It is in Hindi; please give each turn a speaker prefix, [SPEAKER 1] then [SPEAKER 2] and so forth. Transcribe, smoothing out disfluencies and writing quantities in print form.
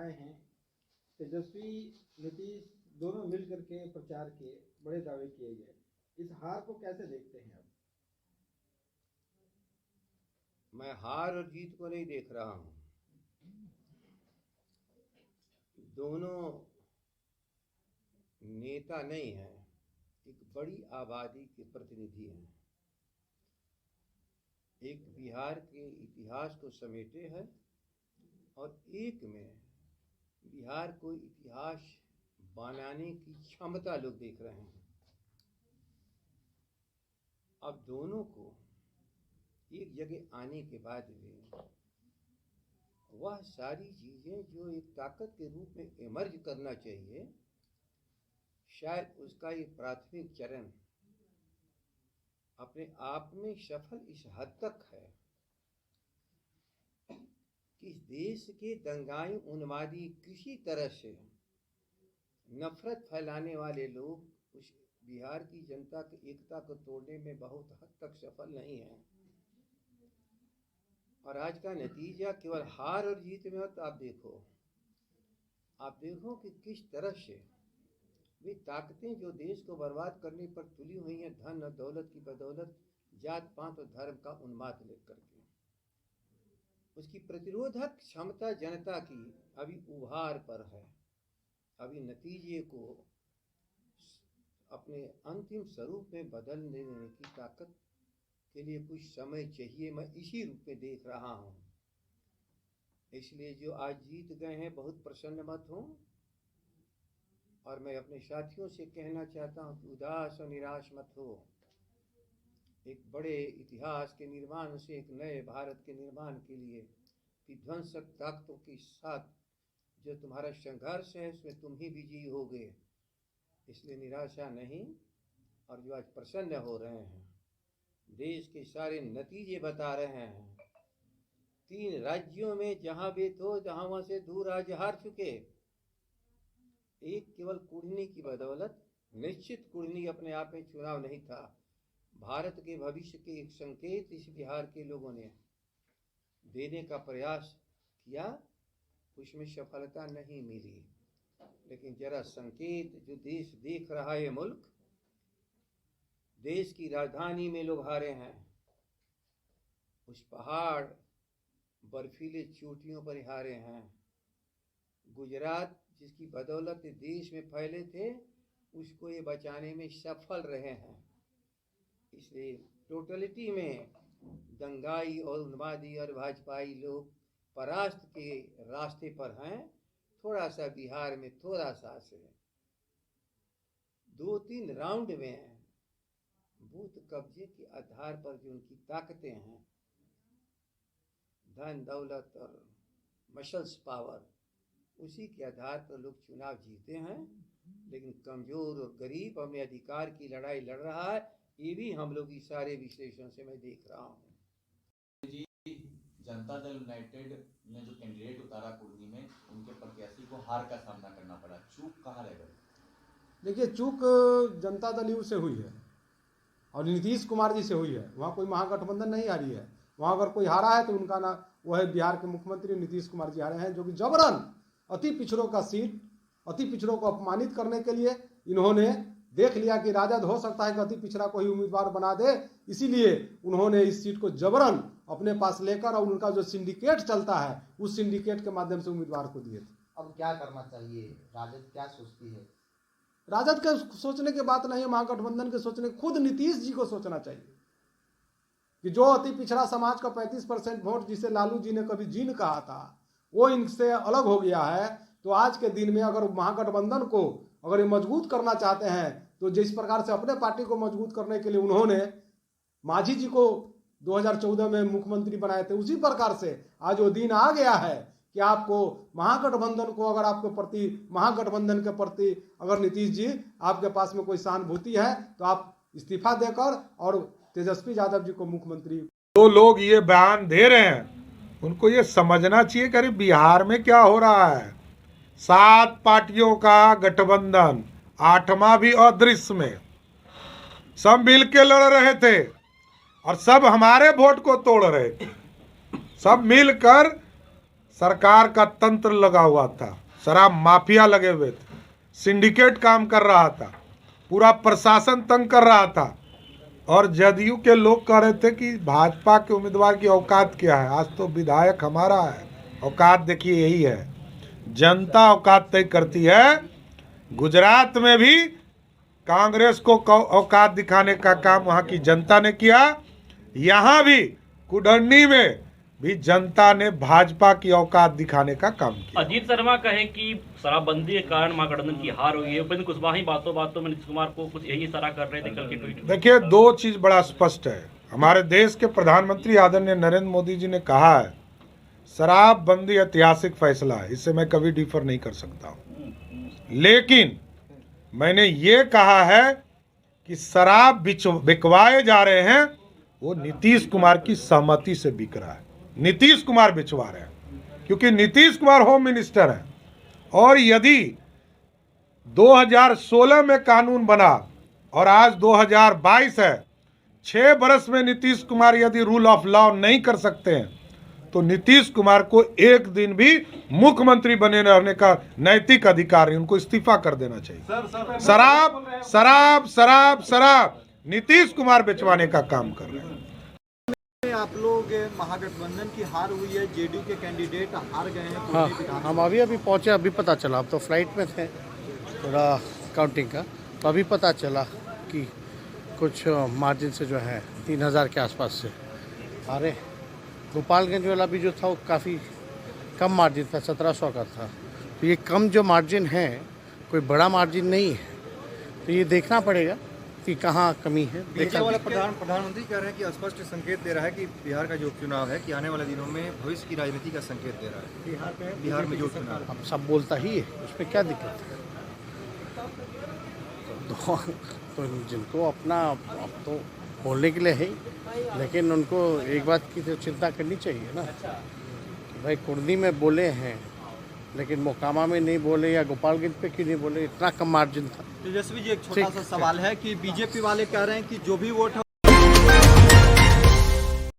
[SPEAKER 1] आए हैं, तेजस्वी नीतीश दोनों मिलकर के प्रचार किए, बड़े दावे किए गए, इस हार को कैसे देखते हैं आप?
[SPEAKER 2] मैं हार और जीत को नहीं देख रहा हूं। दोनों नेता नहीं हैं, एक बड़ी आबादी के प्रतिनिधि हैं। एक बिहार के इतिहास को समेटे हैं और एक में बिहार को इतिहास बनाने की क्षमता लोग देख रहे हैं। अब दोनों को एक जगह आने के बाद में वह सारी चीजें जो एक ताकत के रूप में इमर्ज करना चाहिए, शायद उसका ये प्राथमिक चरण अपने आप में सफल इस हद तक है कि इस देश के दंगाई उन्मादी किसी तरह से नफरत फैलाने वाले लोग उस बिहार की जनता की एकता को तोड़ने में बहुत हद तक सफल नहीं है। और आज का नतीजा केवल हार और जीत में हो तो आप देखो कि किस तरह से वे ताकतें जो देश को बर्बाद करने पर तुली हुई हैं, धन और दौलत की बदौलत, जात पात और धर्म का उन्माद लेकर के, उसकी प्रतिरोधक क्षमता जनता की अभी उभार पर है। अभी नतीजे को अपने अंतिम स्वरूप में बदल देने की ताकत के लिए कुछ समय चाहिए। मैं इसी रूप में देख रहा हूं। इसलिए जो आज जीत गए हैं, बहुत प्रसन्न मत हो। और मैं अपने साथियों से कहना चाहता हूं कि उदास और निराश मत हो। एक बड़े इतिहास के निर्माण से, एक नए भारत के निर्माण के लिए विध्वंसक ताकतों के साथ जो तुम्हारा संघर्ष है, उसमें तुम ही विजयी होगे। इसलिए निराशा नहीं। और जो आज प्रसन्न हो रहे हैं, देश के सारे नतीजे बता रहे हैं। 3 राज्यों में जहां भी तो जहां वहां से दूर आज हार चुके। एक केवल कुर्नी की बदौलत, निश्चित कुर्नी अपने आप में चुनाव नहीं था, भारत के भविष्य के एक संकेत इस बिहार के लोगों ने देने का प्रयास किया, उसमें सफलता नहीं मिली। लेकिन जरा संकेत जो देश देख रहा है, मुल्क, देश की राजधानी में लोग हारे हैं, उस पहाड़ बर्फीले चोटियों पर हारे हैं। गुजरात जिसकी बदौलत देश में फैले थे, उसको ये बचाने में सफल रहे हैं। इसलिए टोटलिटी में दंगाई और उन्मादी और भाजपाई लोग परास्त के रास्ते पर हैं। थोड़ा सा बिहार में थोड़ा सा से 2-3 राउंड में बूथ कब्जे के आधार पर जो उनकी ताकतें हैं, धन दौलत और मसल्स पावर, उसी के आधार पर लोग चुनाव जीते हैं। लेकिन कमजोर और गरीब अपने अधिकार की लड़ाई लड़ रहा है। ये भी हम लोग इस सारे विश्लेषण से मैं देख रहा हूँ।
[SPEAKER 3] जी, जनता दल यूनाइटेड ने जो कैंडिडेट उतारा कुर्नी में, उनके प्रत्याशी को हार का सामना करना पड़ा। चूक कहाँ रह गई?
[SPEAKER 4] देखिए, चूक जनता दल यू से हुई है और नीतीश कुमार जी से हुई है। वहाँ कोई महागठबंधन नहीं हारी है। वहाँ अगर कोई हारा है तो उनका ना, वो है बिहार के मुख्यमंत्री नीतीश कुमार जी हारे हैं, जो कि जबरन अति पिछड़ों का सीट, अति पिछड़ों को अपमानित करने के लिए इन्होंने देख लिया कि राजद हो सकता है कि अति पिछड़ा को ही उम्मीदवार बना दे, इसीलिए उन्होंने इस सीट को जबरन अपने पास लेकर और उनका जो सिंडिकेट चलता है, उस सिंडिकेट के माध्यम से उम्मीदवार को दिए थे।
[SPEAKER 5] अब क्या करना चाहिए? राजद क्या सोचती है?
[SPEAKER 4] राजद के सोचने की बात नहीं है, महागठबंधन के सोचने, खुद नीतीश जी को सोचना चाहिए कि जो अति पिछड़ा समाज का 35% वोट, जिसे लालू जी ने कभी जीन कहा था, वो इनसे अलग हो गया है। तो आज के दिन में अगर महागठबंधन को अगर ये मजबूत करना चाहते हैं, तो जिस प्रकार से अपने पार्टी को मजबूत करने के लिए उन्होंने मांझी जी को 2014 में मुख्यमंत्री बनाए थे, उसी प्रकार से आज वो दिन आ गया है कि आपको महागठबंधन को, अगर आपके प्रति, महागठबंधन के प्रति अगर नीतीश जी आपके पास में कोई सहानुभूति है, तो आप इस्तीफा देकर और तेजस्वी यादव जी को मुख्यमंत्री।
[SPEAKER 6] जो लोग ये बयान दे रहे हैं, उनको ये समझना चाहिए कि बिहार में क्या हो रहा है। 7 पार्टियों का गठबंधन, 8वां भी अदृश्य में, सब मिल के लड़ रहे थे और सब हमारे वोट को तोड़ रहे थे। सब मिलकर सरकार का तंत्र लगा हुआ था, शराब माफिया लगे हुए थे, सिंडिकेट काम कर रहा था, पूरा प्रशासन तंग कर रहा था। और जदयू के लोग कह रहे थे कि भाजपा के उम्मीदवार की औकात क्या है। आज तो विधायक हमारा है, औकात देखिए यही है, जनता औकात तय करती है। गुजरात में भी कांग्रेस को औकात दिखाने का काम वहाँ की जनता ने किया, यहाँ भी कुडर्नी में भी जनता ने भाजपा की औकात दिखाने का काम किया।
[SPEAKER 7] अजीत शर्मा कहे कि शराबबंदी के कारण महागठबंधन की हार हुई है। उपेंद्र कुशवाहा ही बातों बातों में नीतीश कुमार को कुछ यही इशारा कर रहे थे कल के ट्वीट में।
[SPEAKER 6] देखिए, दो चीज बड़ा स्पष्ट है। हमारे देश के प्रधानमंत्री आदरणीय नरेंद्र मोदी जी ने कहा है शराबबंदी ऐतिहासिक फैसला है, इससे मैं कभी डिफर नहीं कर सकता हूँ। लेकिन मैंने ये कहा है कि शराब बिकवाए जा रहे हैं वो नीतीश कुमार की सहमति से बिक रहा है। नीतीश कुमार बिचवा रहे हैं क्योंकि नीतीश कुमार होम मिनिस्टर हैं। और यदि 2016 में कानून बना और आज 2022 है, 6 बरस में नीतीश कुमार यदि रूल ऑफ लॉ नहीं कर सकते हैं तो नीतीश कुमार को एक दिन भी मुख्यमंत्री बने रहने का नैतिक अधिकार नहीं, उनको इस्तीफा कर देना चाहिए। शराब शराब शराब शराब नीतीश कुमार बेचवाने का काम कर रहे हैं।
[SPEAKER 8] आप लोग महागठबंधन की हार हुई है, जेडीयू के कैंडिडेट हार गए हैं।
[SPEAKER 9] हाँ, हम अभी पहुंचे, अभी पता चला। अब तो फ्लाइट में थे थोड़ा काउंटिंग का, तो अभी पता चला कि कुछ मार्जिन से जो है 3000 के आसपास से हारे। गोपालगंज वाला भी जो था वो काफ़ी कम मार्जिन था, 1700 का था। तो ये कम जो मार्जिन है कोई बड़ा मार्जिन नहीं है, तो ये देखना पड़ेगा कि कहाँ कमी है।
[SPEAKER 8] देखने वाला प्रधानमंत्री कह रहे हैं कि स्पष्ट संकेत दे रहा है कि बिहार का जो उपचुनाव है कि आने वाले दिनों में भविष्य की राजनीति का संकेत दे रहा है। बिहार में जो चुनाव
[SPEAKER 9] अब सब बोलता ही है, उसमें क्या दिक्कत है। तो जिनको अपना अब तो बोलने के लिए है, लेकिन उनको एक बात की तो चिंता करनी चाहिए ना कि भाई कुर्नी में बोले हैं लेकिन मोकामा में नहीं बोले, या गोपालगंज पे क्यों नहीं बोले, इतना कम मार्जिन था।
[SPEAKER 8] तेजस्वी जी, एक छोटा सा सवाल है कि बीजेपी वाले कह रहे हैं कि जो भी वोट है